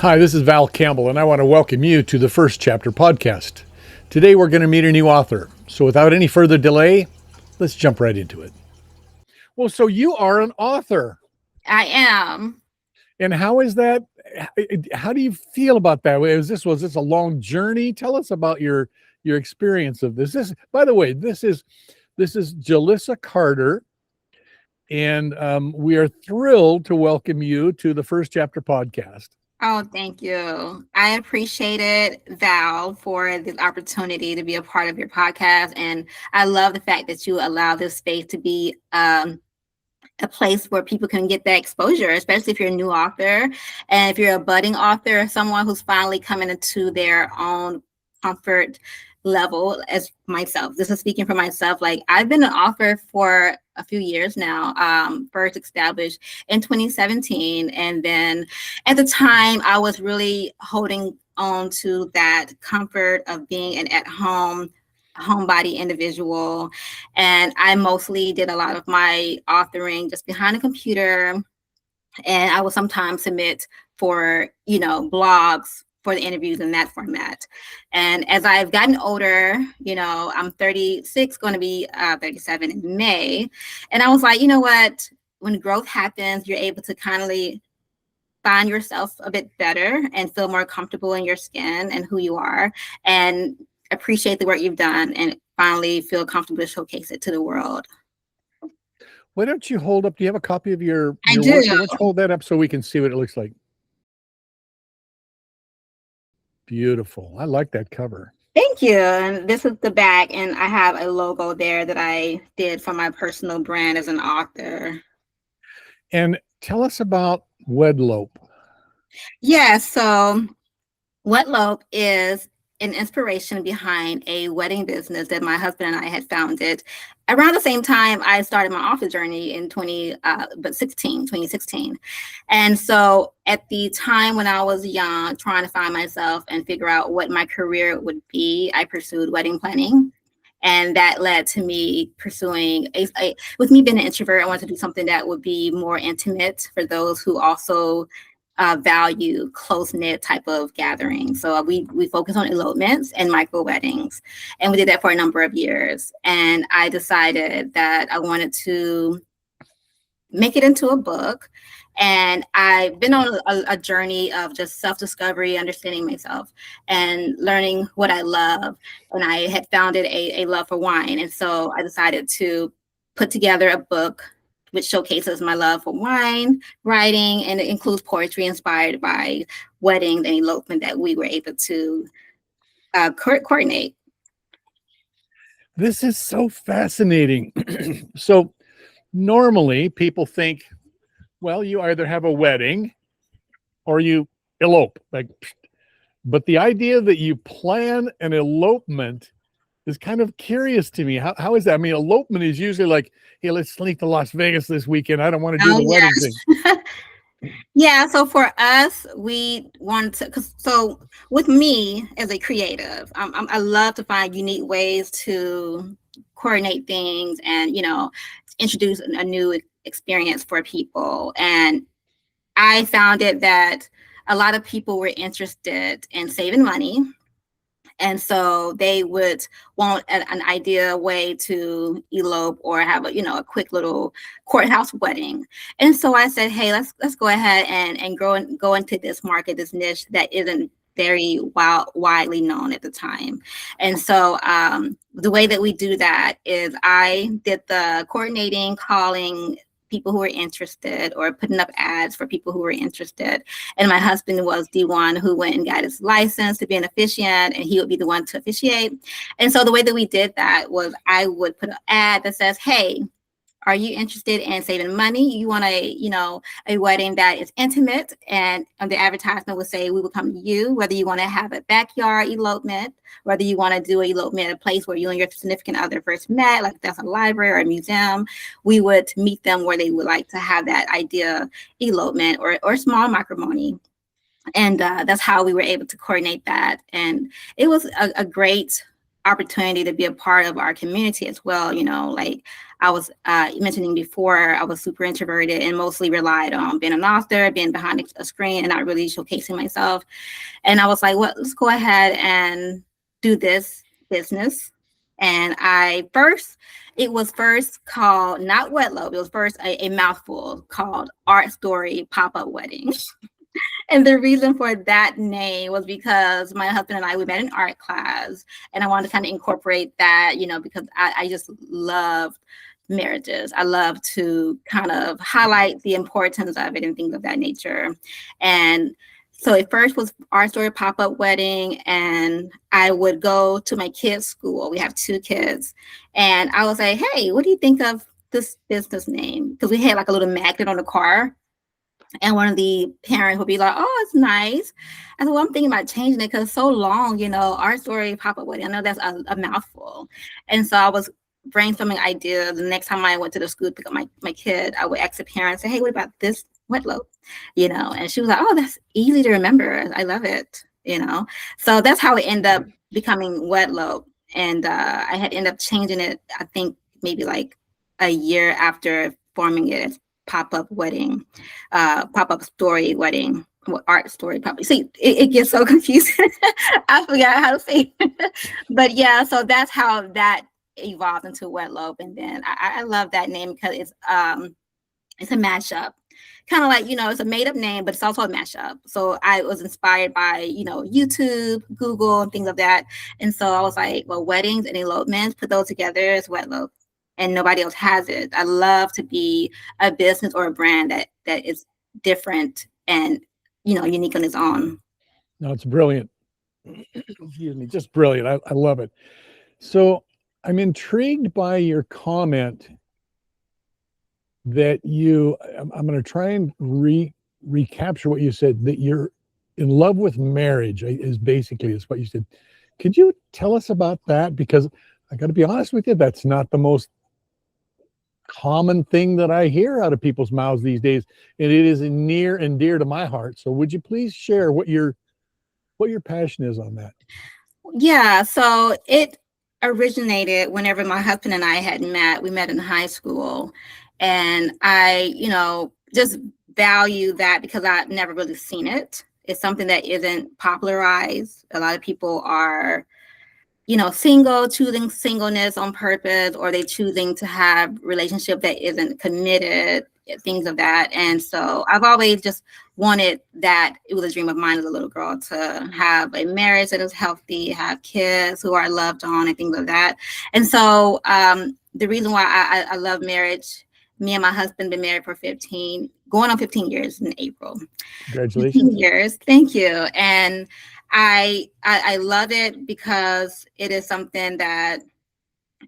Hi, this is Val Campbell, and I want to welcome you to the First Chapter podcast. Today we're going to meet a new author. So without any further delay, let's jump right into it. Well, so you are an author. I am. And how is that? How do you feel about that? Was this a long journey? Tell us about your experience of this. By the way, this is Jalissa Carter, and we are thrilled to welcome you to the First Chapter podcast. Oh, thank you. I appreciate it, Val, for the opportunity to be a part of your podcast. And I love the fact that you allow this space to be a place where people can get that exposure, especially if you're a new author. And if you're a budding author, someone who's finally coming into their own comfort level as myself. This is speaking for myself. Like, I've been an author for a few years now, first established in 2017. And then at the time, I was really holding on to that comfort of being an at-home homebody individual. And I mostly did a lot of my authoring just behind a computer. And I would sometimes submit for, blogs for the interviews in that format. And as I've gotten older, I'm 36, going to be 37 in May. And I was like, you know what? When growth happens, you're able to kind of find yourself a bit better and feel more comfortable in your skin and who you are, and appreciate the work you've done and finally feel comfortable to showcase it to the world. Why don't you hold up? Do you have a copy of your I do. work? Why don't you hold that up so we can see what it looks like? Beautiful. I like that cover. Thank you. And this is the back, and I have a logo there that I did for my personal brand as an author. And tell us about Wedlope. Yeah, so Wedlope is an inspiration behind a wedding business that my husband and I had founded around the same time I started my author journey in 2016. And so at the time when I was young, trying to find myself and figure out what my career would be, I pursued wedding planning. And that led to me pursuing, with me being an introvert, I wanted to do something that would be more intimate for those who also value close-knit type of gatherings. So we focus on elopements and micro weddings. And we did that for a number of years. And I decided that I wanted to make it into a book. And I've been on a journey of just self-discovery, understanding myself, and learning what I love. And I had founded a love for wine. And so I decided to put together a book which showcases my love for wine, writing, and it includes poetry inspired by weddings and elopement that we were able to coordinate. This is so fascinating. So normally people think, well, you either have a wedding or you elope. But the idea that you plan an elopement is kind of curious to me. How is that? I mean, elopement is usually like, hey, let's sneak to Las Vegas this weekend. I don't want to do the wedding thing. Yeah, so for us, we want to, so with me as a creative, I love to find unique ways to coordinate things and, introduce a new experience for people. And I found it that a lot of people were interested in saving money. And so they would want an ideal way to elope or have a quick little courthouse wedding. And so I said, hey, let's go ahead and go into this market, this niche that isn't very widely known at the time. And so the way that we do that is I did the coordinating, calling people who were interested or putting up ads for people who were interested. And my husband was the one who went and got his license to be an officiant, and he would be the one to officiate. And so the way that we did that was I would put an ad that says, hey, are you interested in saving money? You want a wedding that is intimate, and the advertisement would say we will come to you, whether you want to have a backyard elopement, whether you want to do an elopement at a place where you and your significant other first met, like that's a library or a museum. We would meet them where they would like to have that idea elopement or small matrimony. And that's how we were able to coordinate that. And it was a great opportunity to be a part of our community as well. You know, like I was mentioning before, I was super introverted and mostly relied on being an author, being behind a screen and not really showcasing myself. And I was like, well, let's go ahead and do this business. And it was first called, not Wedlope, it was first a mouthful called Art Story Pop-Up Wedding. And the reason for that name was because my husband and I, we met in art class, and I wanted to kind of incorporate that, you know, because I just loved marriages. I love to kind of highlight the importance of it and things of that nature. And so it first was Art Story Pop-Up Wedding, and I would go to my kids' school. We have 2 kids. And I would say, hey, what do you think of this business name? Because we had like a little magnet on the car. And one of the parents would be like, oh, it's nice. I said, well, I'm thinking about changing it because it's so long, you know, Art Story Pop-Up Wedding. I know that's a mouthful. And so I was brainstorming ideas. The next time I went to the school to pick up my kid, I would ask the parents, say, hey, what about this Wedlope? You know, and she was like, oh, that's easy to remember. I love it, you know. So that's how it ended up becoming Wedlope. And I had ended up changing it, I think, maybe like a year after forming it as Pop-Up Wedding, Pop-Up Story Wedding, Art Story Pop. See, it gets so confusing. I forgot how to say it. But yeah, so that's how that evolved into Wedlope. And then I love that name because it's a mashup. Kind of like, you know, it's a made-up name, but it's also a mashup. So I was inspired by, you know, YouTube, Google, and things of that. And so I was like, well, weddings and elopements, put those together as Wedlope. And nobody else has it. I love to be a business or a brand that is different and, you know, unique on its own. No, it's brilliant. Excuse me, just brilliant. I love it. So I'm intrigued by your comment that I'm going to try and recapture what you said, that you're in love with marriage is what you said. Could you tell us about that? Because I got to be honest with you, that's not the most common thing that I hear out of people's mouths these days, and it is near and dear to my heart. So would you please share what your passion is on that? Yeah, so it originated whenever my husband and I had met. We met in high school, and I, you know, just value that because I've never really seen it. It's something that isn't popularized. A lot of people are, you know, choosing singleness on purpose, or they choosing to have relationship that isn't committed, things of that. And so I've always just wanted that. It was a dream of mine as a little girl to have a marriage that is healthy, have kids who are loved on and things of that. And so the reason why I love marriage, me and my husband been married for going on 15 years in April. Congratulations. 15 years. Thank you. And I love it because it is something that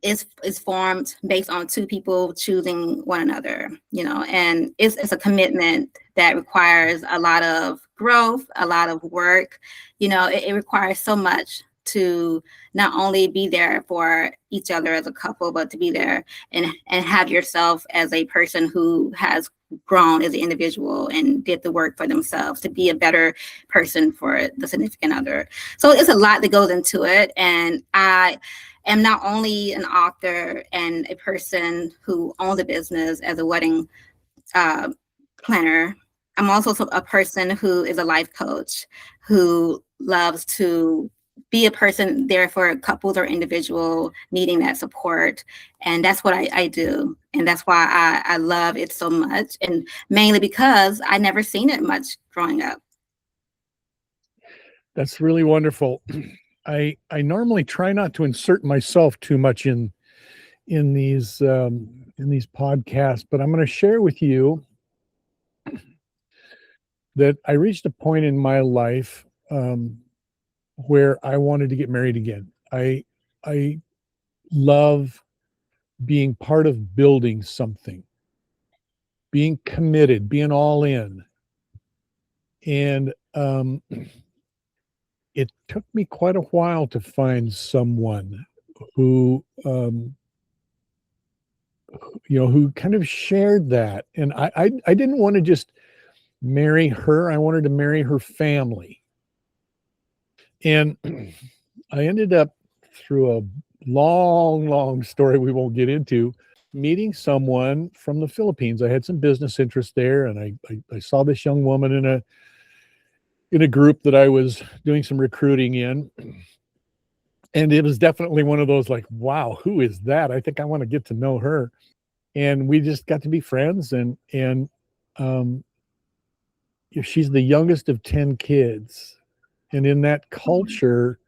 is formed based on 2 people choosing one another, you know, and it's a commitment that requires a lot of growth, a lot of work. You know, it requires so much to not only be there for each other as a couple, but to be there and have yourself as a person who has grown as an individual and did the work for themselves to be a better person for the significant other. So it's a lot that goes into it. And I am not only an author and a person who owns a business as a wedding planner, I'm also a person who is a life coach, who loves to be a person there for couples or individual needing that support. And that's what I do. And that's why I love it so much. And mainly because I never seen it much growing up. That's really wonderful. I normally try not to insert myself too much in these podcasts, but I'm going to share with you that I reached a point in my life where I wanted to get married again. I love being part of building something, being committed, being all in. And it took me quite a while to find someone who, who kind of shared that. And I didn't want to just marry her. I wanted to marry her family. And I ended up through a long story we won't get into, meeting someone from the Philippines. I had some business interest there, and I saw this young woman in a group that I was doing some recruiting in. And it was definitely one of those like, wow, who is that? I think I want to get to know her. And we just got to be friends. And she's the youngest of 10 kids. And in that culture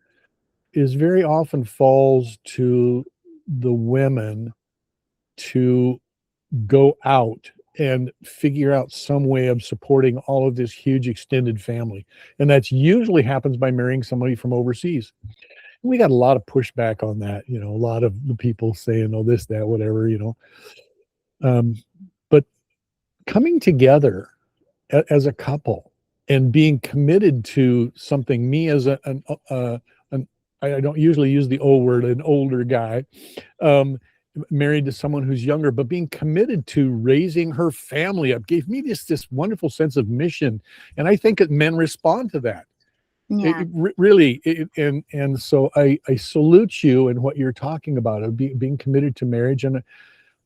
is very often falls to the women to go out and figure out some way of supporting all of this huge extended family. And that's usually happens by marrying somebody from overseas. We got a lot of pushback on that, a lot of the people saying, oh, this, that, whatever, but coming together as a couple and being committed to something, me as I don't usually use the old word, an older guy, married to someone who's younger, but being committed to raising her family up gave me this wonderful sense of mission. And I think that men respond to that. Yeah. And so I salute you in what you're talking about, being committed to marriage. And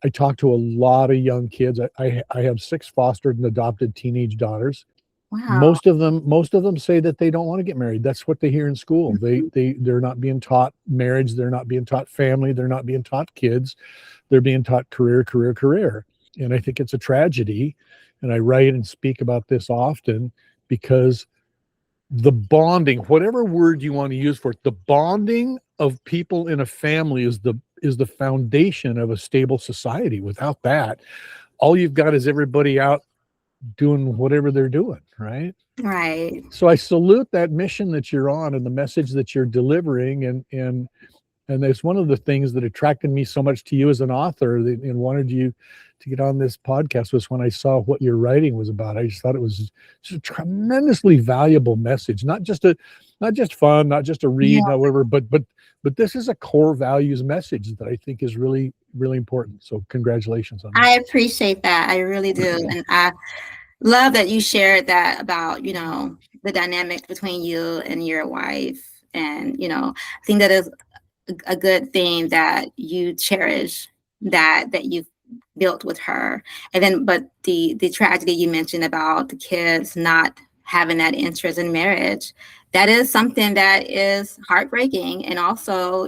I talk to a lot of young kids. I have 6 fostered and adopted teenage daughters. Wow. Most of them say that they don't want to get married. That's what they hear in school. Mm-hmm. They're not being taught marriage. They're not being taught family. They're not being taught kids. They're being taught career. And I think it's a tragedy. And I write and speak about this often because the bonding, whatever word you want to use for it, the bonding of people in a family is the foundation of a stable society. Without that, all you've got is everybody out doing whatever they're doing, right? Right. So I salute that mission that you're on and the message that you're delivering. And it's one of the things that attracted me so much to you as an author and wanted you to get on this podcast was when I saw what your writing was about. I just thought it was just a tremendously valuable message, not just fun, not just a read, however, but this is a core values message that I think is really, really important. So congratulations on that. I appreciate that. I really do. And I love that you shared that about, the dynamic between you and your wife. And, I think that is a good thing that you cherish that you've built with her. And then, but the tragedy you mentioned about the kids not having that interest in marriage, that is something that is heartbreaking. And also,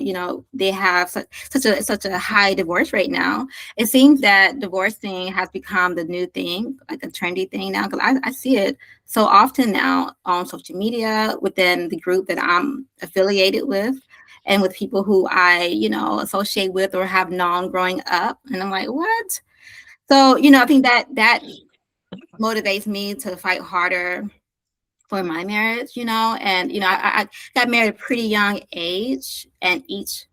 they have such a high divorce rate now. It seems that divorcing has become the new thing, like a trendy thing now, because I see it so often now on social media within the group that I'm affiliated with, and with people who I, associate with or have known growing up. And I'm like, what? So, I think that motivates me to fight harder for my marriage, and, I got married at a pretty young age, and each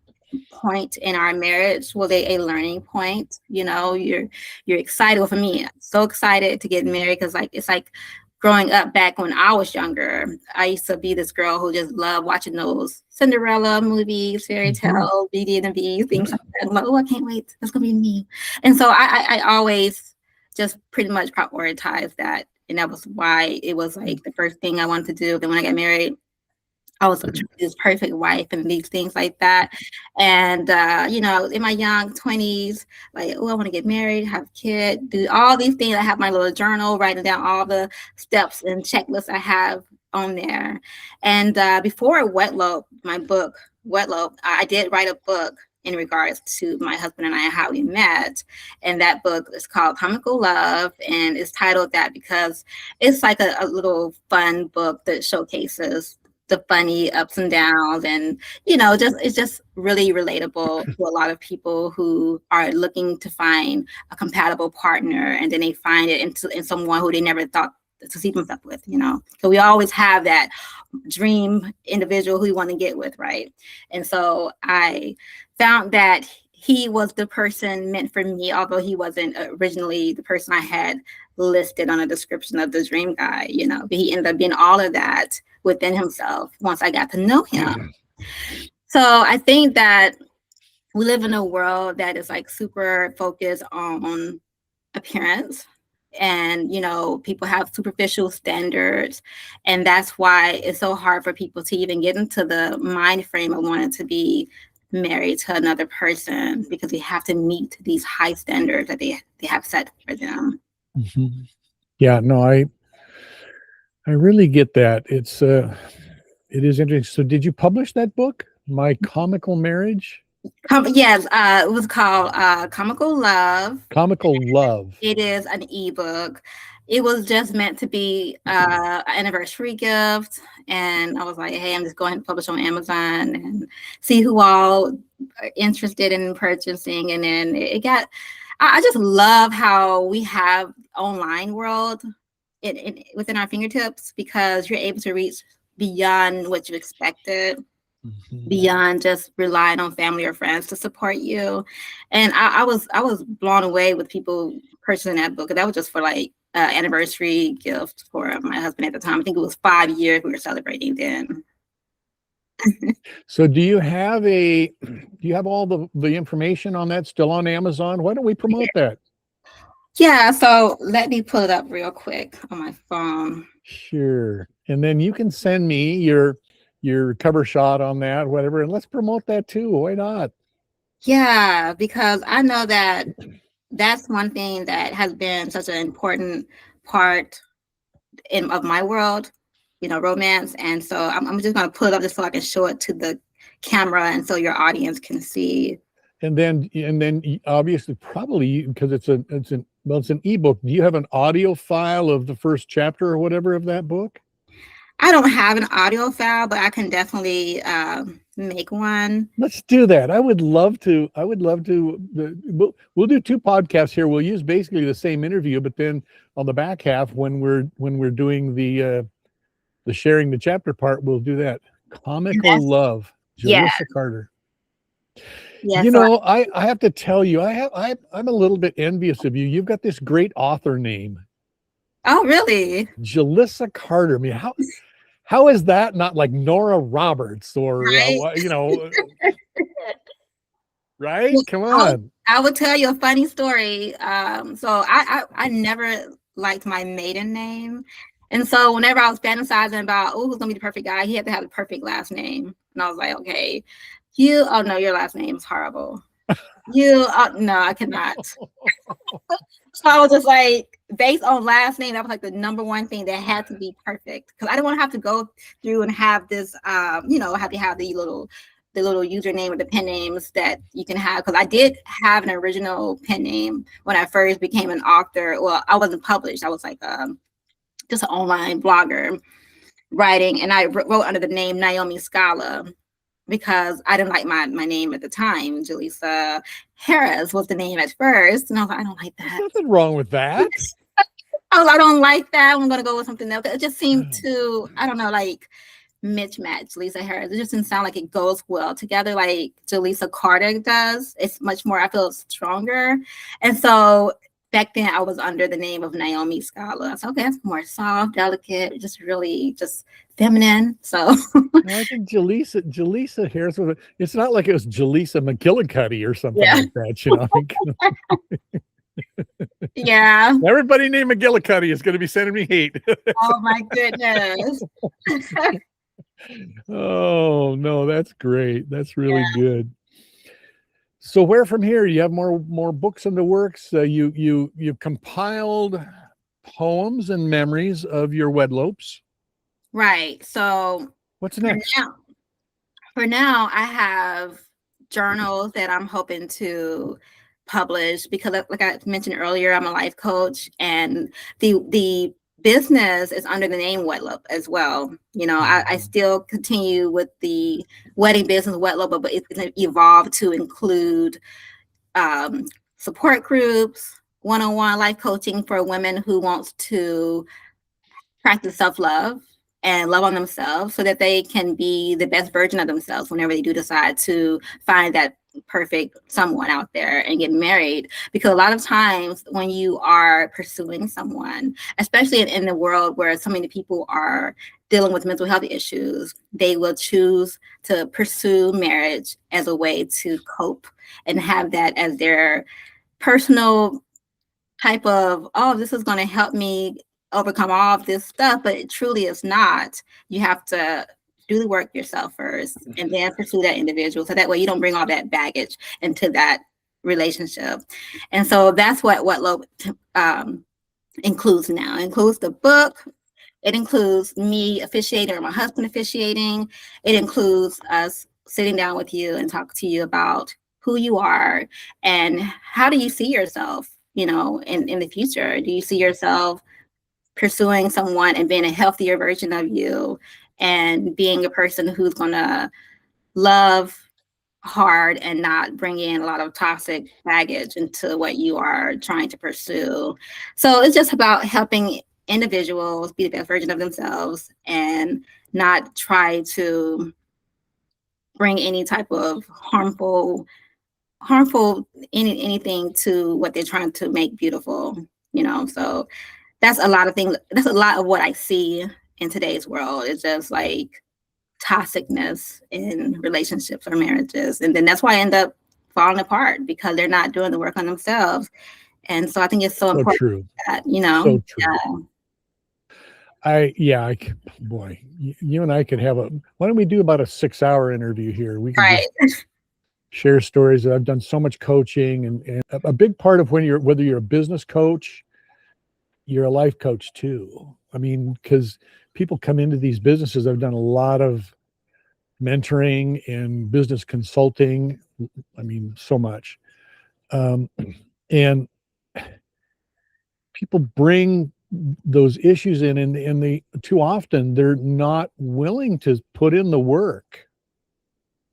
point in our marriage was a learning point. You're excited. Well, for me, I'm so excited to get married because it's like growing up back when I was younger. I used to be this girl who just loved watching those Cinderella movies, fairy tales, Beauty and the Beast, things like that. I'm like, oh, I can't wait. That's gonna be me. And so I always just pretty much prioritized that. And that was why it was like the first thing I wanted to do. Then when I got married, I was this perfect wife and these things like that. And, in my young 20s, like, oh, I want to get married, have a kid, do all these things. I have my little journal, writing down all the steps and checklists I have on there. And before Wedlope, my book, Wedlope, I did write a book in regards to my husband and I, how we met. And that book is called Comical Love. And it's titled that because it's like a little fun book that showcases the funny ups and downs, and it's just really relatable to a lot of people who are looking to find a compatible partner, and then they find it in someone who they never thought to see themselves with. So we always have that dream individual who we want to get with, right? And so I found that he was the person meant for me, although he wasn't originally the person I had listed on a description of the dream guy, but he ended up being all of that within himself once I got to know him. So I think that we live in a world that is like super focused on appearance, and people have superficial standards, and that's why it's so hard for people to even get into the mind frame of wanting to be married to another person because they have to meet these high standards that they have set for them. Mhm. Yeah, no, I really get that. It is interesting. So did you publish that book, My Comical Marriage? Yes, it was called Comical Love. Comical Love. It is an ebook. It was just meant to be an anniversary gift. And I was like, hey, I'm just going to publish on Amazon and see who all are interested in purchasing. And then it got, I just love how we have online world within our fingertips, because you're able to reach beyond what you expected, Mhm. beyond just relying on family or friends to support you. And I was blown away with people purchasing that book. And that was just for like anniversary gift for my husband at the time. I think it was 5 years we were celebrating then. So do you have all the information on that still on Amazon? Why don't we promote that? Yeah, so let me pull it up real quick on my phone. Sure. And then you can send me your cover shot on that, whatever, and let's promote that too. Why not? Yeah, because I know that that's one thing that has been such an important part of my world, romance. And so I'm just going to pull it up just so I can show it to the camera and so your audience can see. And then obviously probably because it's an ebook. Do you have an audio file of the first chapter or whatever of that book? I don't have an audio file, but I can definitely make one. Let's do that. I would love to. We'll do 2 podcasts here. We'll use basically the same interview, but then on the back half, when we're doing the sharing the chapter part, we'll do that. Comical Love, Yeah. Jalissa Carter. Yeah. I have to tell you, I'm a little bit envious of you. You've got this great author name, Oh, really? Jalissa Carter. I mean, how is that not like Nora Roberts or Right? right? Come on. I will tell you a funny story. So I never liked my maiden name. And so whenever I was fantasizing about, oh, who's gonna be the perfect guy, he had to have the perfect last name. And I was like, okay, oh no, your last name is horrible. No, I cannot. So I was just like, based on last name, that was like the number one thing that had to be perfect. Because I didn't want to have to go through and have this, have to have the little username or the pen names that you can have. Because I did have an original pen name when I first became an author. Well, I wasn't published. I was like just an online blogger writing. And I wrote under the name Naomi Scala, because I didn't like my name at the time. Jalissa Harris was the name at first. And I was like, I don't like that. There's nothing wrong with that. I don't like that. I'm going to go with something else. It just seemed too, I don't know, like mismatch, Jalissa Harris. It just didn't sound like it goes well together like Jalissa Carter does. It's much more, I feel, stronger. And so back then I was under the name of Naomi Scala. So okay, that's more soft, delicate, just really just feminine. So I think Jalissa Harris it's not like it was Jalissa McGillicuddy or something like that, Yeah. Everybody named McGillicuddy is going to be sending me hate. Oh my goodness. Oh no, that's great. That's really good. So where from here? You have more books in the works. You've compiled poems and memories of your wedlopes. Right. So what's next? For now, I have journals that I'm hoping to publish, because like I mentioned earlier, I'm a life coach, and the business is under the name Wedlope as well. I still continue with the wedding business Wedlope, but it's evolved to include support groups, one-on-one life coaching for women who wants to practice self-love and love on themselves so that they can be the best version of themselves whenever they do decide to find that perfect someone out there and get married. Because a lot of times when you are pursuing someone, especially in the world where so many people are dealing with mental health issues, they will choose to pursue marriage as a way to cope and have that as their personal type of, oh, this is going to help me overcome all of this stuff, but it truly is not. You have to do the work yourself first and then pursue that individual. So that way you don't bring all that baggage into that relationship. And so that's what Wedlope includes now. It includes the book. It includes me officiating or my husband officiating. It includes us sitting down with you and talk to you about who you are and how do you see yourself, you know, in the future. Do you see yourself pursuing someone and being a healthier version of you and being a person who's going to love hard and not bring in a lot of toxic baggage into what you are trying to pursue? So it's just about helping individuals be the best version of themselves and not try to bring any type of harmful anything to what they're trying to make beautiful, you know. So that's a lot of things. That's a lot of what I see in today's world. It's just like toxicness in relationships or marriages. And then that's why I end up falling apart, because they're not doing the work on themselves. And so I think it's so important true. that, you know, So true. Boy, you and I could have why don't we do about a 6-hour interview here? We can right. just share stories. I've done so much coaching, and a big part of whether you're a business coach, you're a life coach too. I mean, because people come into these businesses. I've done a lot of mentoring and business consulting. I mean, so much. And people bring those issues in, and they too often they're not willing to put in the work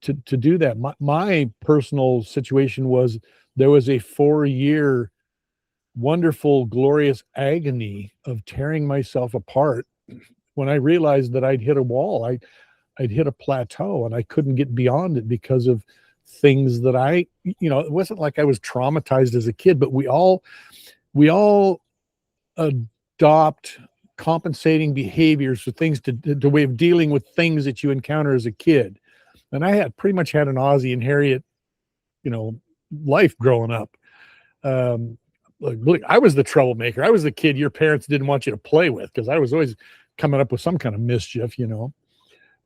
to do that. My personal situation was there was a 4-year wonderful, glorious agony of tearing myself apart when I realized that I'd hit a wall. I'd hit a plateau and I couldn't get beyond it because of things that it wasn't like I was traumatized as a kid, but we all adopt compensating behaviors for things the way of dealing with things that you encounter as a kid. And I had pretty much had an Ozzie and Harriet, life growing up. I was the troublemaker. I was the kid your parents didn't want you to play with because I was always coming up with some kind of mischief,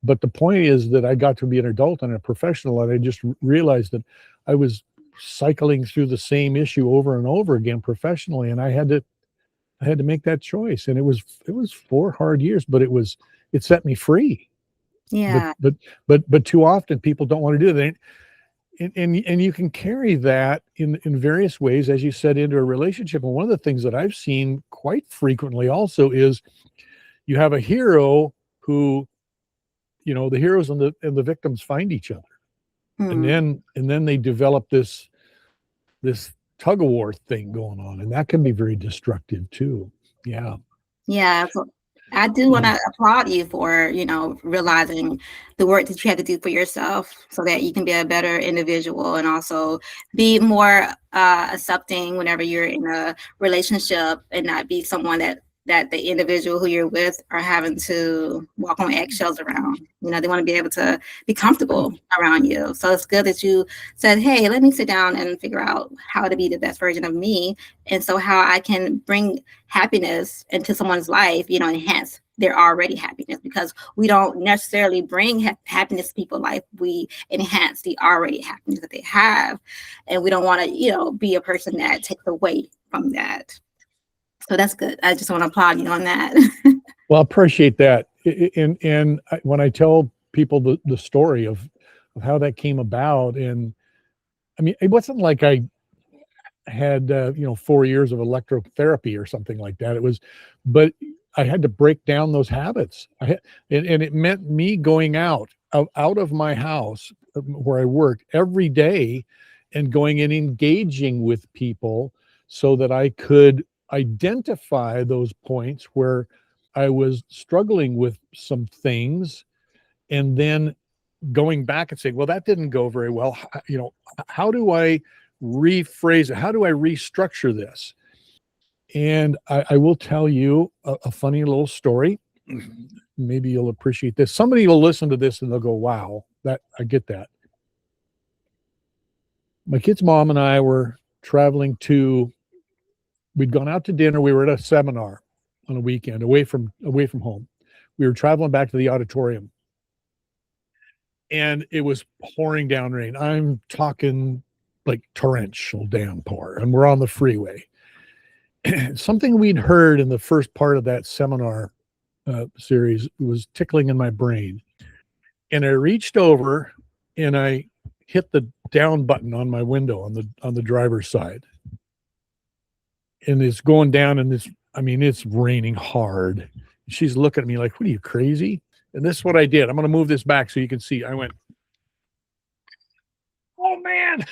But the point is that I got to be an adult and a professional, and I just realized that I was cycling through the same issue over and over again professionally, and I had to make that choice. And it was 4 hard years, but it set me free. Yeah. But too often people don't want to do that. And you can carry that in various ways, as you said, into a relationship. And one of the things that I've seen quite frequently also is you have a hero who, the heroes and the victims find each other. And then they develop this tug of war thing going on, and that can be very destructive too. Yeah. So I do want to applaud you for, realizing the work that you have to do for yourself so that you can be a better individual and also be more accepting whenever you're in a relationship and not be someone that the individual who you're with are having to walk on eggshells around. They want to be able to be comfortable around you. So it's good that you said, hey, let me sit down and figure out how to be the best version of me. And so how I can bring happiness into someone's life, enhance their already happiness, because we don't necessarily bring happiness to people's life. We enhance the already happiness that they have. And we don't want to, be a person that takes away from that. So that's good. I just want to applaud you on that. Well, I appreciate that. And when I tell people the story of how that came about, and I mean, it wasn't like I had 4 years of electrotherapy or something like that. But I had to break down those habits. And it meant me going out of my house where I worked every day and going and engaging with people so that I could identify those points where I was struggling with some things, and then going back and saying, well, that didn't go very well. How do I rephrase it? How do I restructure this? And I will tell you a funny little story. Maybe you'll appreciate this. Somebody will listen to this and they'll go, wow, I get that. My kid's mom and I were traveling we'd gone out to dinner. We were at a seminar on a weekend away from home. We were traveling back to the auditorium. and it was pouring down rain. I'm talking like torrential downpour, and we're on the freeway. Something we'd heard in the first part of that seminar series was tickling in my brain, and I reached over and I hit the down button on my window on the driver's side, and it's going down, and it's raining hard. She's looking at me like, "What are you, crazy?" And this is what I did. I'm going to move this back so you can see. I went, "Oh man,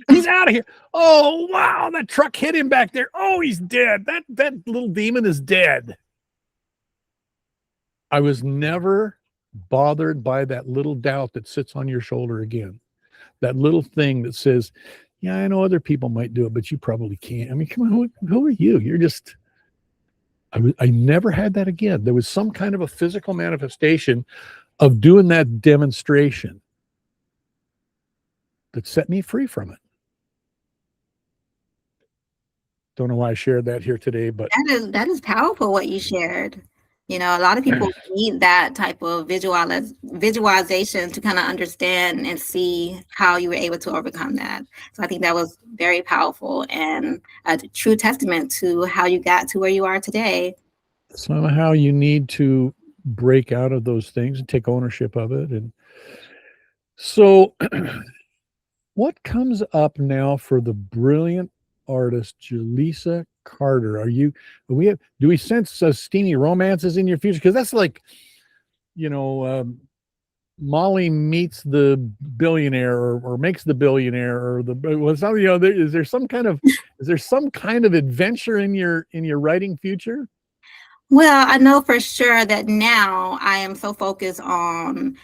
he's out of here. Oh wow, that truck hit him back there. Oh, he's dead. That little demon is dead." I was never bothered by that little doubt that sits on your shoulder again. That little thing that says, "Yeah, I know other people might do it, but you probably can't." I mean, come on, who are you? You're just. I never had that again. There was some kind of a physical manifestation of doing that demonstration that set me free from it. Don't know why I shared that here today, but that is powerful what you shared. You know, a lot of people need that type of visualization to kind of understand and see how you were able to overcome that. So I think that was very powerful and a true testament to how you got to where you are today. somehow you need to break out of those things and take ownership of it. And so what comes up now for the brilliant artist Jalissa Carter? Do we sense steamy romances in your future? Because that's like, Molly meets the billionaire or makes the billionaire or is there some kind of adventure in your writing future? Well, I know for sure that now I am so focused on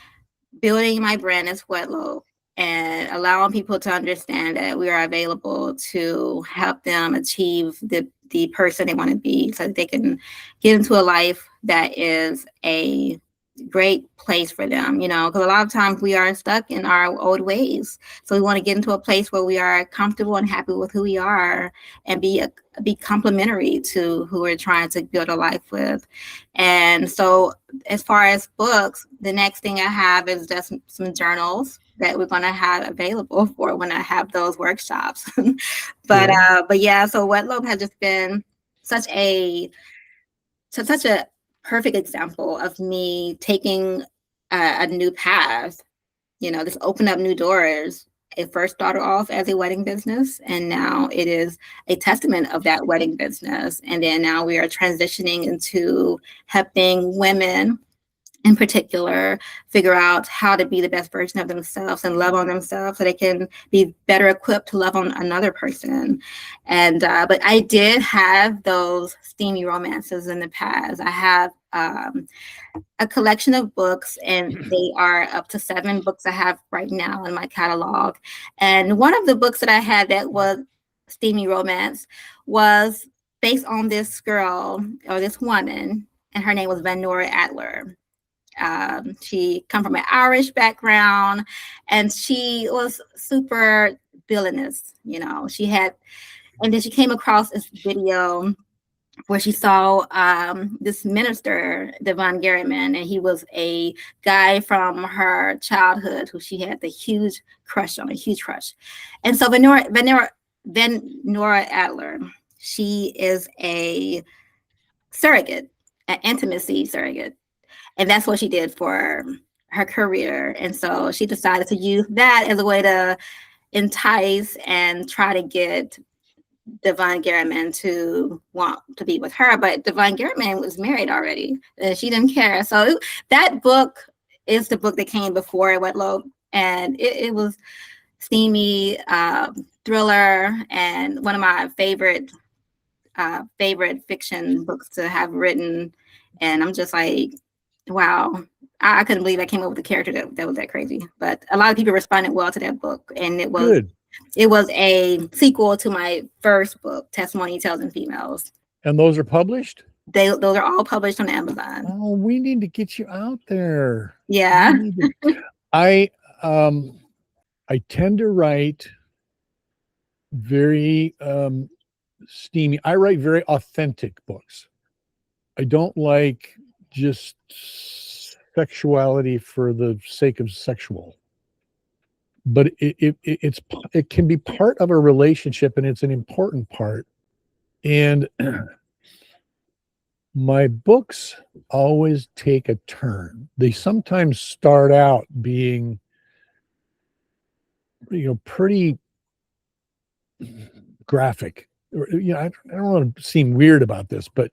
building my brand as Wedlope and allowing people to understand that we are available to help them achieve the person they want to be so that they can get into a life that is a great place for them, because a lot of times we are stuck in our old ways. So we want to get into a place where we are comfortable and happy with who we are and be complementary to who we're trying to build a life with. And so as far as books, the next thing I have is just some journals that we're going to have available for when I have those workshops. But yeah, so Wedlope has just been such a perfect example of me taking a new path, this opened up new doors. It first started off as a wedding business, and now it is a testament of that wedding business. And then now we are transitioning into helping women in particular figure out how to be the best version of themselves and love on themselves so they can be better equipped to love on another person. And but I did have those steamy romances in the past. I have a collection of books, and they are up to 7 books I have right now in my catalog. And one of the books that I had that was steamy romance was based on this girl or this woman, and her name was Vanora Adler. She come from an Irish background, and she was super villainous. And then she came across this video where she saw this minister, Devon Garriman, and he was a guy from her childhood who she had a huge crush. And so Vanora Adler, she is a surrogate, an intimacy surrogate. And that's what she did for her career. And so she decided to use that as a way to entice and try to get Devon Garriman to want to be with her. But Devon Garriman was married already, and she didn't care. So that book is the book that came before Wedlope. And it was steamy, thriller, and one of my favorite fiction books to have written. And I'm just like, wow, I couldn't believe I came up with a character that was that crazy. But a lot of people responded well to that book, and it was Good. It was a sequel to my first book, Testimony Tales and Females. And those are published? Those are all published on Amazon. Oh, we need to get you out there. Yeah. I tend to write very steamy. I write very authentic books. I don't like just sexuality for the sake of sexual, but it can be part of a relationship, and it's an important part. And my books always take a turn. They sometimes start out being, pretty graphic. I don't want to seem weird about this, but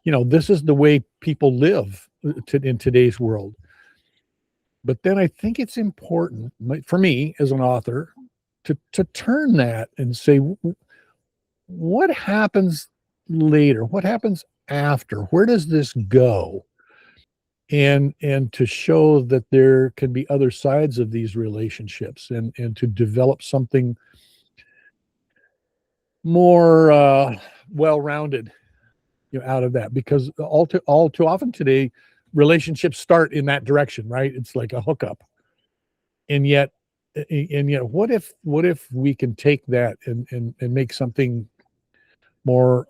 this is the way people live in today's world. But then I think it's important for me as an author to turn that and say, what happens later? What happens after? Where does this go? And to show that there can be other sides of these relationships, and to develop something more well-rounded, out of that, because all too often today relationships start in that direction, right? It's like a hookup, and yet what if we can take that and make something more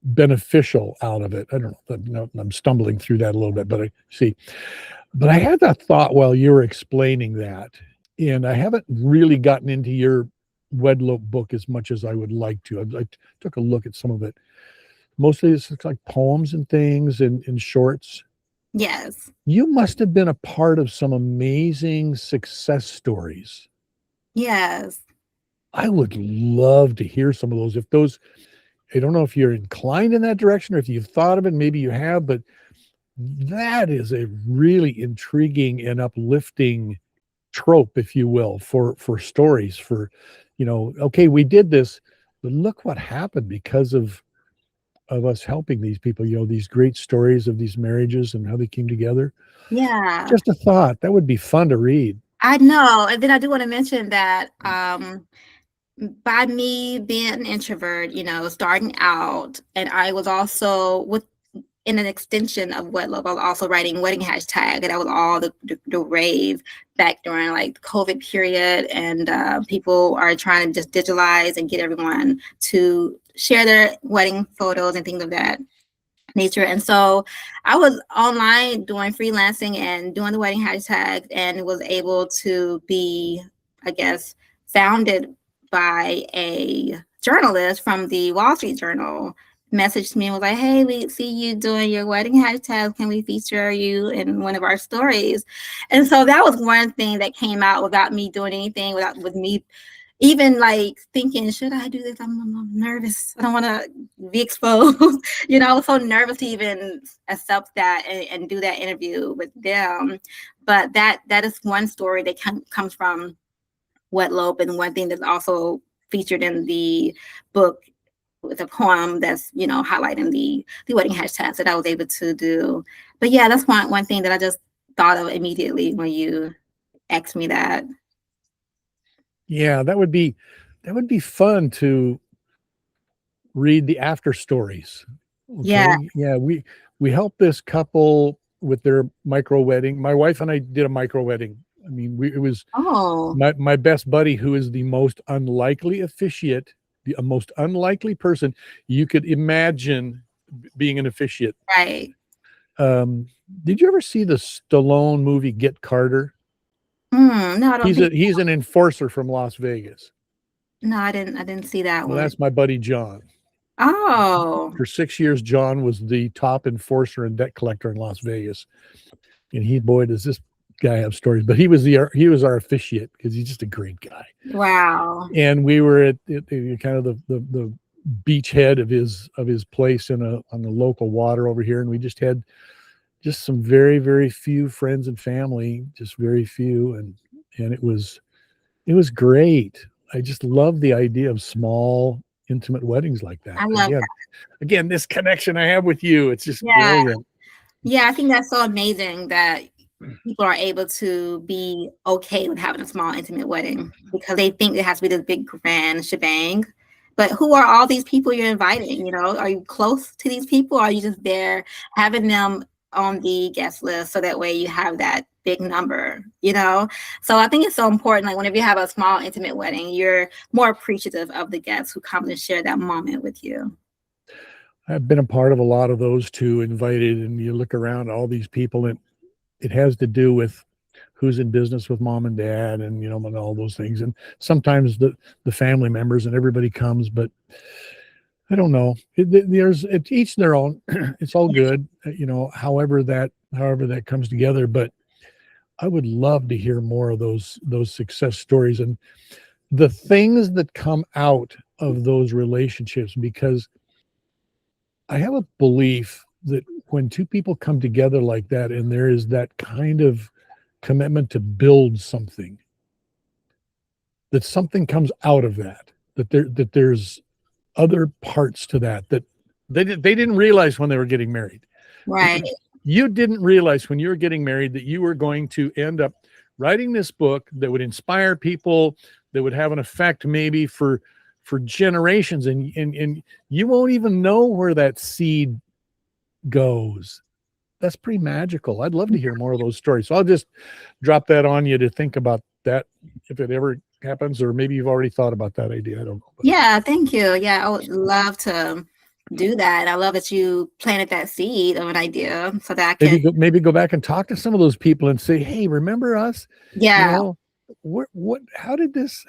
beneficial out of it? I don't know. I'm stumbling through that a little bit, but I had that thought while you were explaining that, and I haven't really gotten into your Wedlope book as much as I would like to. I took a look at some of it. Mostly it's like poems and things and shorts. Yes. You must have been a part of some amazing success stories. Yes. I would love to hear some of those. I don't know if you're inclined in that direction or if you've thought of it, maybe you have, but that is a really intriguing and uplifting trope, if you will, for stories, for, okay, we did this, but look what happened because of us helping these people, these great stories of these marriages and how they came together. Yeah. Just a thought. That would be fun to read. I know. And then I do want to mention that by me being an introvert, starting out, and I was also in an extension of Wedlope, I was also writing wedding hashtag, and that was all the rave back during like the COVID period, and people are trying to just digitalize and get everyone to share their wedding photos and things of that nature. And so I was online doing freelancing and doing the wedding hashtag, and was able to be, I guess, founded by a journalist from the Wall Street Journal. Messaged me and was like, hey, we see you doing your wedding hashtag. Can we feature you in one of our stories? And so that was one thing that came out without me doing anything, with me even like thinking, should I do this? I'm nervous. I don't want to be exposed. I was so nervous to even accept that and do that interview with them. But that is one story that comes from Wedlope, and one thing that's also featured in the book with a poem that's, highlighting the wedding hashtags that I was able to do. But yeah, that's one thing that I just thought of immediately when you asked me that. Yeah, that would be fun to read the after stories. Okay? Yeah, we helped this couple with their micro wedding. My wife and I did a micro wedding. I mean, it was my best buddy, who is the most unlikely officiate, the most unlikely person you could imagine being an officiate. Right. Did you ever see the Stallone movie Get Carter? No, I don't. He's an enforcer from Las Vegas. No, I didn't see that one. Well, that's my buddy John. Oh. For 6 years, John was the top enforcer and debt collector in Las Vegas. And boy, does this guy have stories. But he was our officiate, because he's just a great guy. Wow. And we were at kind of the beachhead of his place on the local water over here, and we just had some very, very few friends and family, just very few, and it was great. I just love the idea of small, intimate weddings like that. I love that. Again, this connection I have with you, it's just brilliant. Yeah, I think that's so amazing that people are able to be okay with having a small, intimate wedding, because they think it has to be this big, grand shebang. But who are all these people you're inviting? Are you close to these people? Or are you just there having them on the guest list so that way you have that big number? So I think it's so important, like whenever you have a small, intimate wedding, you're more appreciative of the guests who come to share that moment with you. I've been a part of a lot of those too, invited, and you look around all these people, and it has to do with who's in business with mom and dad, and and all those things. And sometimes the family members and everybody comes, but I don't know. There's each their own. It's all good, however that comes together. But I would love to hear more of those success stories and the things that come out of those relationships, because I have a belief that when two people come together like that, and there is that kind of commitment to build something, that something comes out of that there's other parts to that they didn't realize when they were getting married. Right. You didn't realize when you were getting married that you were going to end up writing this book that would inspire people, that would have an effect maybe for generations, and you won't even know where that seed goes. That's pretty magical. I'd love to hear more of those stories. So I'll just drop that on you to think about that if it ever happens, or maybe you've already thought about that idea. I don't know. Yeah, thank you. Yeah, I would love to do that. I love that you planted that seed of an idea so that I can Maybe go back and talk to some of those people and say, hey, remember us? Yeah. How did this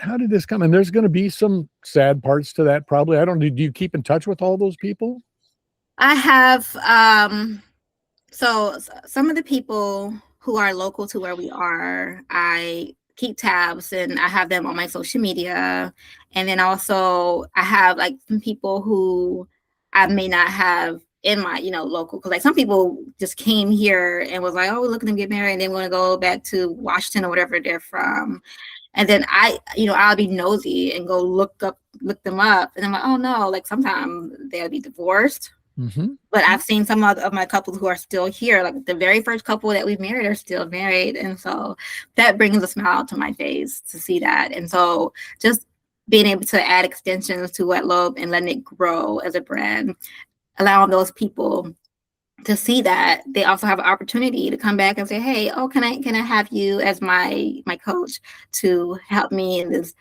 come? And there's going to be some sad parts to that, probably. I don't know. Do you keep in touch with all those people? I have so some of the people who are local to where we are, I keep tabs and I have them on my social media. And then also I have like some people who I may not have in my, local, because like some people just came here and was like, oh, we're looking to get married and they want to go back to Washington or whatever they're from. And then I'll be nosy and go look them up. And I'm like, oh no, like sometimes they'll be divorced. Mm-hmm. But I've seen some of my couples who are still here. Like the very first couple that we married are still married. And so that brings a smile to my face to see that. And so just being able to add extensions to Wedlope and letting it grow as a brand, allowing those people to see that they also have an opportunity to come back and say, hey, oh, can I have you as my coach to help me in this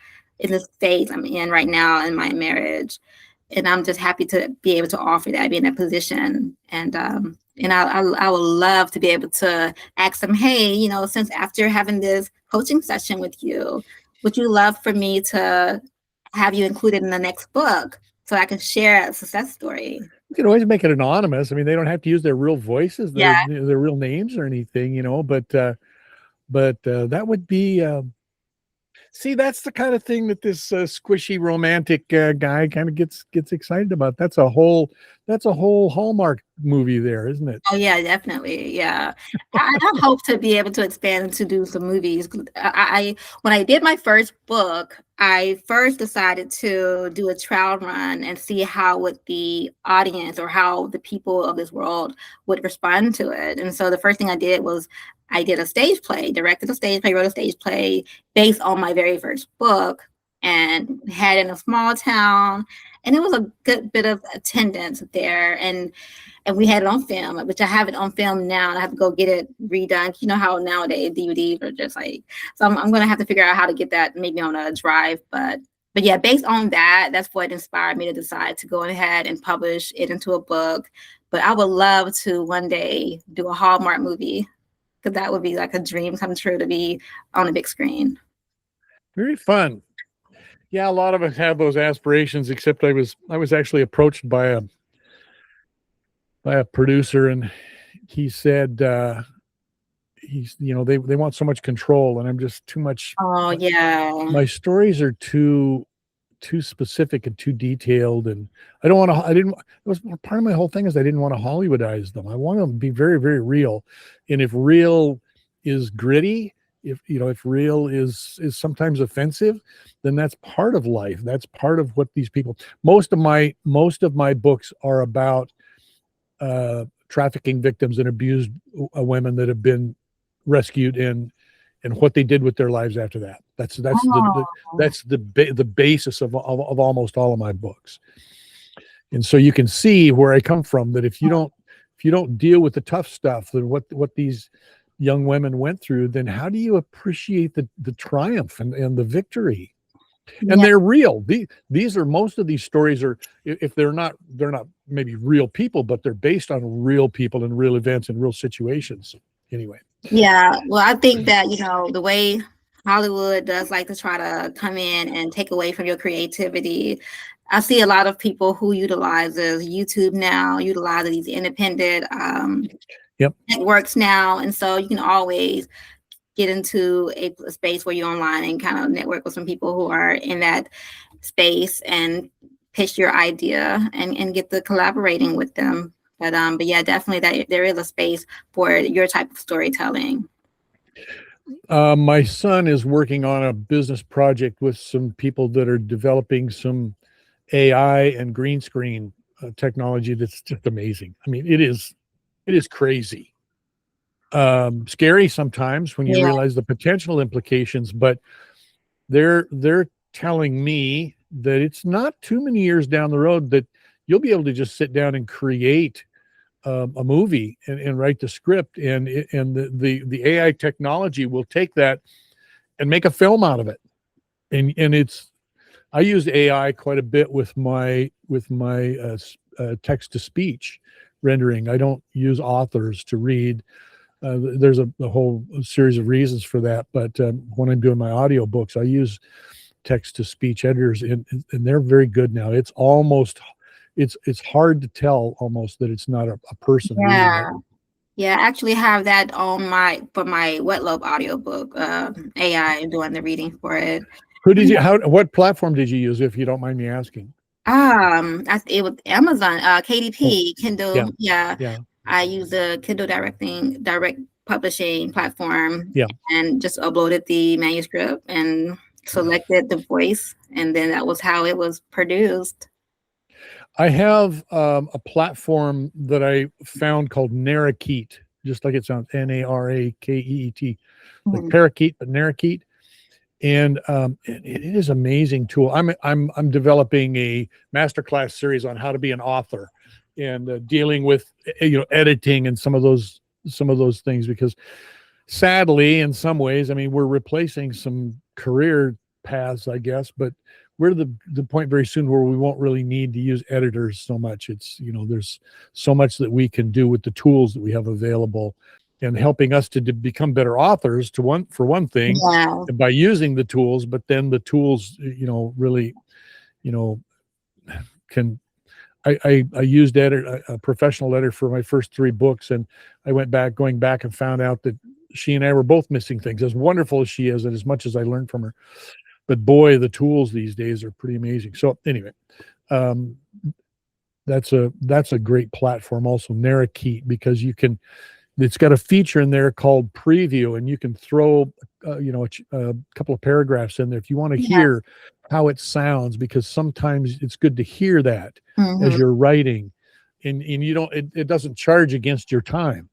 phase I'm in right now in my marriage. And I'm just happy to be able to offer that, be in that position. And I would love to be able to ask them, hey, since after having this coaching session with you, would you love for me to have you included in the next book so I can share a success story? You can always make it anonymous. I mean, they don't have to use their real voices, their real names or anything, but that would be, see, that's the kind of thing that this squishy romantic guy kind of gets excited about. That's a whole Hallmark movie there, isn't it? Oh yeah, definitely. Yeah. I hope to be able to expand to do some movies. When I did my first book, I first decided to do a trial run and see how would the audience or how the people of this world would respond to it. And so the first thing I did was I did a stage play, directed a stage play, wrote a stage play based on my very first book, and had in a small town. And it was a good bit of attendance there. And we had it on film, which I have it on film now. And I have to go get it redone. You know how nowadays DVDs are just like, so I'm going to have to figure out how to get that maybe on a drive. But yeah, based on that, that's what inspired me to decide to go ahead and publish it into a book. But I would love to one day do a Hallmark movie, because that would be like a dream come true to be on a big screen. Very fun. Yeah, a lot of us have those aspirations, except I was actually approached by a producer, and he said they want so much control, and I'm just too much. Oh yeah. My stories are too specific and too detailed, and I don't want to. It was part of my whole thing is I didn't want to Hollywoodize them. I want them to be very, very real. And if real is gritty, if real is sometimes offensive, then that's part of life. That's part of what these people. Most of my books are about trafficking victims and abused women that have been rescued, and what they did with their lives after that. That's the basis of almost all of my books. And so you can see where I come from, that if you don't deal with the tough stuff, then what these young women went through, then how do you appreciate the triumph and the victory? and Yeah. they're real. These are, most of these stories are, if they're not maybe real people, but they're based on real people and real events and real situations. Anyway. Yeah. Well, I think that, the way Hollywood does like to try to come in and take away from your creativity. I see a lot of people who utilizes YouTube now, utilizes these independent Yep. networks now. And so you can always get into a space where you're online and kind of network with some people who are in that space and pitch your idea and get to collaborating with them. But yeah, definitely that there is a space for your type of storytelling. My son is working on a business project with some people that are developing some AI and green screen technology that's just amazing. I mean, it is crazy. Scary sometimes when you Yeah. realize the potential implications, but they're telling me that it's not too many years down the road that you'll be able to just sit down and create a movie and write the script, and the AI technology will take that and make a film out of it. And I use AI quite a bit with my text to speech rendering. I don't use authors to read. There's a whole series of reasons for that, but when I'm doing my audiobooks, I use text to speech editors, and they're very good now. It's almost it's hard to tell almost that it's not a person reading it. Yeah, I actually have that on my Wedlope audiobook, AI doing the reading for it. What platform did you use, if you don't mind me asking? It was Amazon, KDP, Kindle. Yeah. I use the Kindle direct publishing platform. Yeah. And just uploaded the manuscript and selected the voice, and then that was how it was produced. I have a platform that I found called Narrakeet, just like it sounds, Narakeet, like parakeet, but Narrakeet. And it is an amazing tool. I'm developing a masterclass series on how to be an author, and dealing with editing and some of those things, because sadly, in some ways, I mean, we're replacing some career paths, I guess, but we're the point very soon where we won't really need to use editors so much. It's there's so much that we can do with the tools that we have available, and helping us to become better authors for one thing, by using the tools. But then the tools really can. I used a professional editor for my first 3 books, and I going back and found out that she and I were both missing things, as wonderful as she is and as much as I learned from her. But boy, the tools these days are pretty amazing. So anyway, that's a great platform also, Narrakeet, because it's got a feature in there called preview, and you can throw a couple of paragraphs in there if you want to hear how it sounds, because sometimes it's good to hear that as you're writing, and it doesn't charge against your time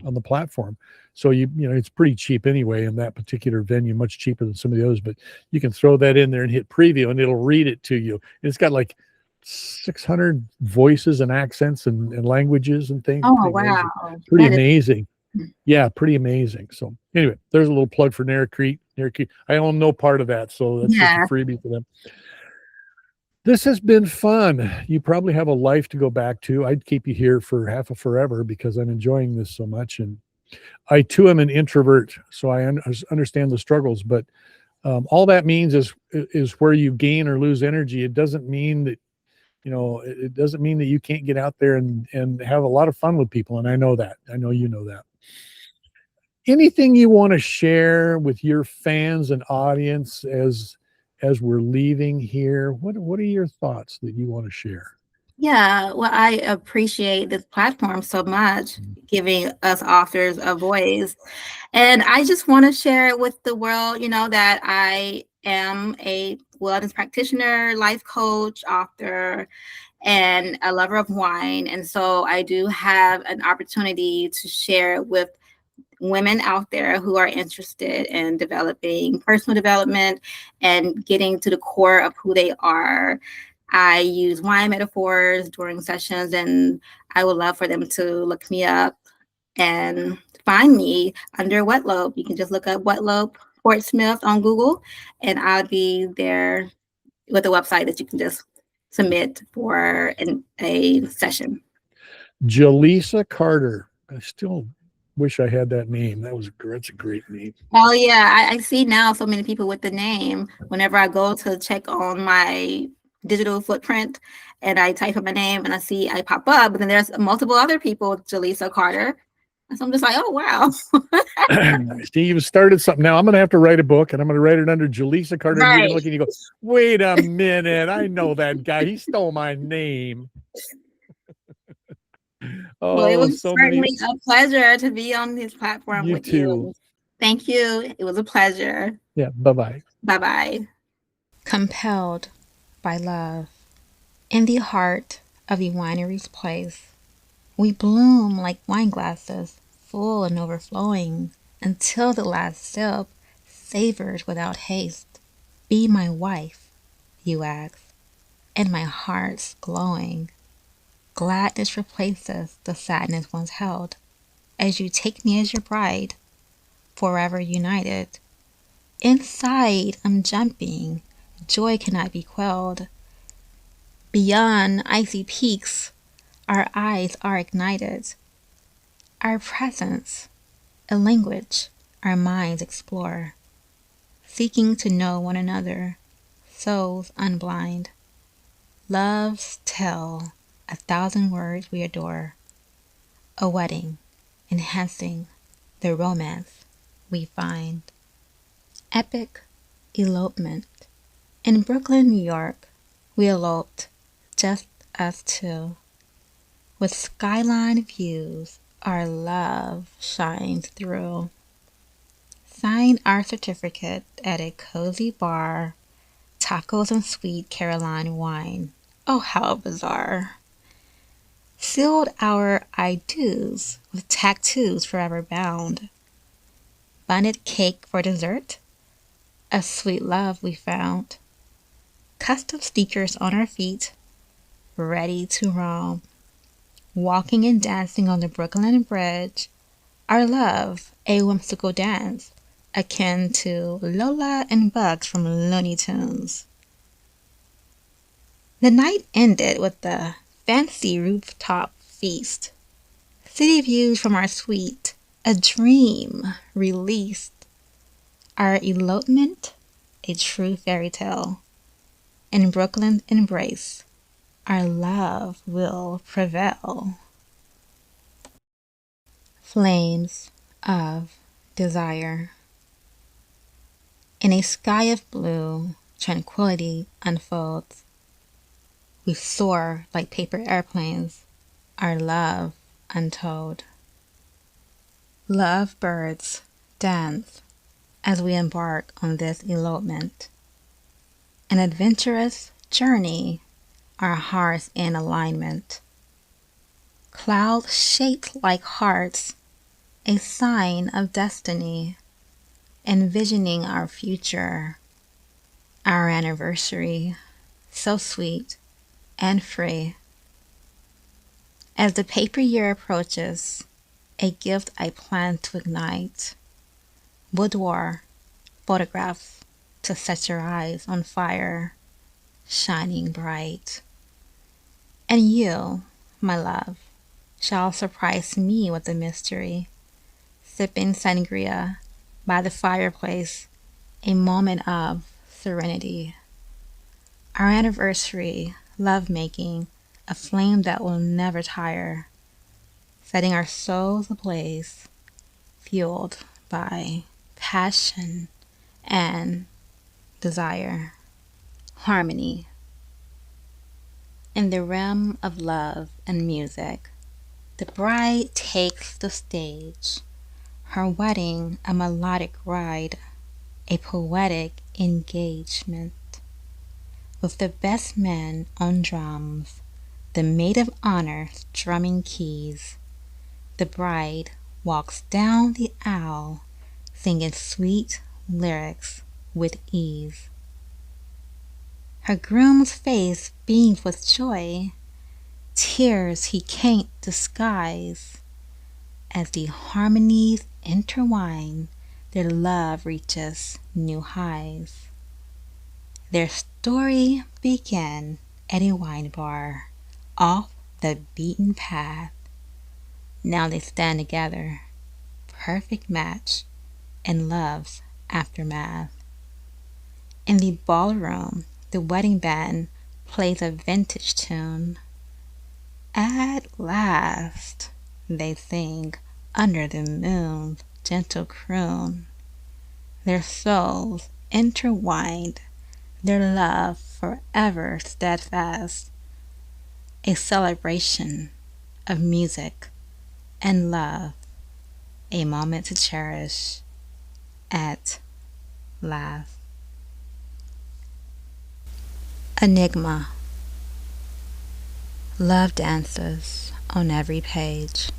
on the platform. So it's pretty cheap anyway in that particular venue, much cheaper than some of the others, but you can throw that in there and hit preview, and it'll read it to you. And it's got like 600 voices and accents and languages and things. Oh, wow. Pretty amazing. Yeah, pretty amazing. So anyway, there's a little plug for Narrakeet. I own no part of that, so that's just a freebie for them. This has been fun. You probably have a life to go back to. I'd keep you here for half of forever because I'm enjoying this so much. And I too am an introvert, so I understand the struggles. But all that means is where you gain or lose energy. It doesn't mean that it doesn't mean that you can't get out there and have a lot of fun with people. And I know that. I know you know that. Anything you want to share with your fans and audience as we're leaving here? What are your thoughts that you want to share? Yeah, well, I appreciate this platform so much, giving us authors a voice. And I just want to share it with the world, that I am a wellness practitioner, life coach, author, and a lover of wine. And so I do have an opportunity to share with women out there who are interested in developing personal development and getting to the core of who they are. I use wine metaphors during sessions, and I would love for them to look me up and find me under Wedlope. You can just look up Wedlope Portsmouth on Google, and I'll be there with a website that you can just submit for a session. Jalissa Carter. I still wish I had that name. That's a great name. Oh yeah, I see now so many people with the name. Whenever I go to check on my digital footprint and I type in my name and I pop up, but then there's multiple other people, Jalissa Carter. And so I'm just like, oh wow. See, you've started something. Now I'm going to have to write a book, and I'm going to write it under Jalissa Carter. And you're going to look and you go, wait a minute. I know that guy. He stole my name. Well, it was certainly a pleasure to be on this platform with you. Thank you. It was a pleasure. Yeah. Bye-bye. Bye-bye. Compelled by love. In the heart of the winery's place, we bloom like wine glasses, full and overflowing, until the last sip savored without haste. Be my wife, you ask, and my heart's glowing. Gladness replaces the sadness once held, as you take me as your bride, forever united. Inside I'm jumping, joy cannot be quelled. Beyond icy peaks, our eyes are ignited. Our presence, a language our minds explore, seeking to know one another, souls unblind. Love's tell 1,000 words we adore, a wedding enhancing the romance we find. Epic elopement. In Brooklyn, New York, we eloped, just us two. With skyline views, our love shines through. Signed our certificate at a cozy bar, tacos and sweet Caroline wine. Oh, how bizarre. Sealed our I do's with tattoos forever bound. Bunnet cake for dessert, a sweet love we found. Custom sneakers on our feet, ready to roam. Walking and dancing on the Brooklyn Bridge, our love a whimsical dance, akin to Lola and Bugs from Looney Tunes. The night ended with a fancy rooftop feast. City views from our suite, a dream released. Our elopement, a true fairy tale. In Brooklyn's embrace, our love will prevail. Flames of desire. In a sky of blue, tranquility unfolds. We soar like paper airplanes, our love untold. Lovebirds dance as we embark on this elopement. An adventurous journey, our hearts in alignment. Clouds shaped like hearts, a sign of destiny, envisioning our future, our anniversary, so sweet and free. As the paper year approaches, a gift I plan to ignite. Boudoir photographs to set your eyes on fire, shining bright. And you, my love, shall surprise me with a mystery, sipping sangria by the fireplace, a moment of serenity. Our anniversary, lovemaking, a flame that will never tire, setting our souls ablaze, fueled by passion and desire. Harmony. In the realm of love and music, the bride takes the stage, her wedding a melodic ride, a poetic engagement. With the best men on drums, the maid of honor strumming keys, the bride walks down the aisle, singing sweet lyrics with ease. Her groom's face beams with joy, tears he can't disguise. As the harmonies intertwine, their love reaches new highs. Their story began at a wine bar, off the beaten path. Now they stand together, perfect match in love's aftermath. In the ballroom, the wedding band plays a vintage tune. At last, they sing under the moon's gentle croon. Their souls intertwined, their love forever steadfast. A celebration of music and love, a moment to cherish at last. Enigma. Love dances on every page,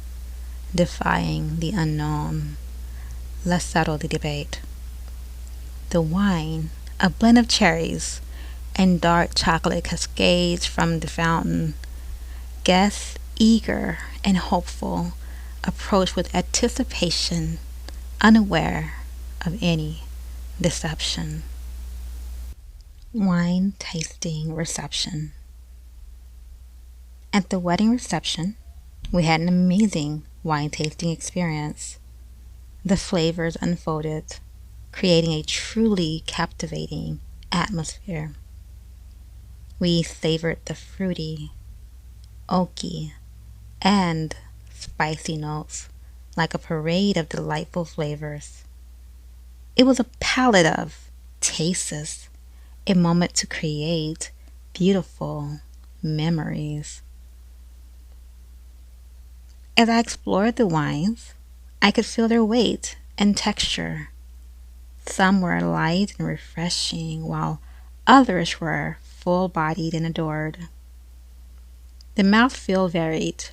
defying the unknown. Let's settle the debate. The wine, a blend of cherries and dark chocolate cascades from the fountain. Guests, eager and hopeful, approach with anticipation, unaware of any deception. Wine tasting reception. At the wedding reception, we had an amazing wine tasting experience. The flavors unfolded, creating a truly captivating atmosphere. We savored the fruity, oaky, and spicy notes like a parade of delightful flavors. It was a palette of tastes, a moment to create beautiful memories. As I explored the wines, I could feel their weight and texture. Some were light and refreshing, while others were full-bodied and adored. The mouthfeel varied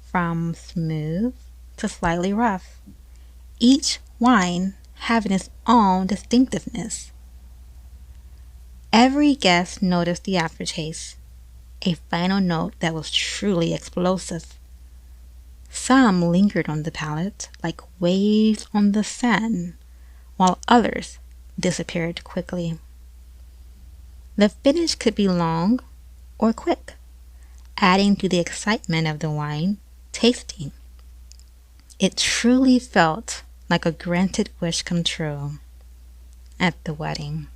from smooth to slightly rough, each wine having its own distinctiveness. Every guest noticed the aftertaste, a final note that was truly explosive. Some lingered on the palate like waves on the sand, while others disappeared quickly. The finish could be long or quick, adding to the excitement of the wine tasting. It truly felt like a granted wish come true at the wedding.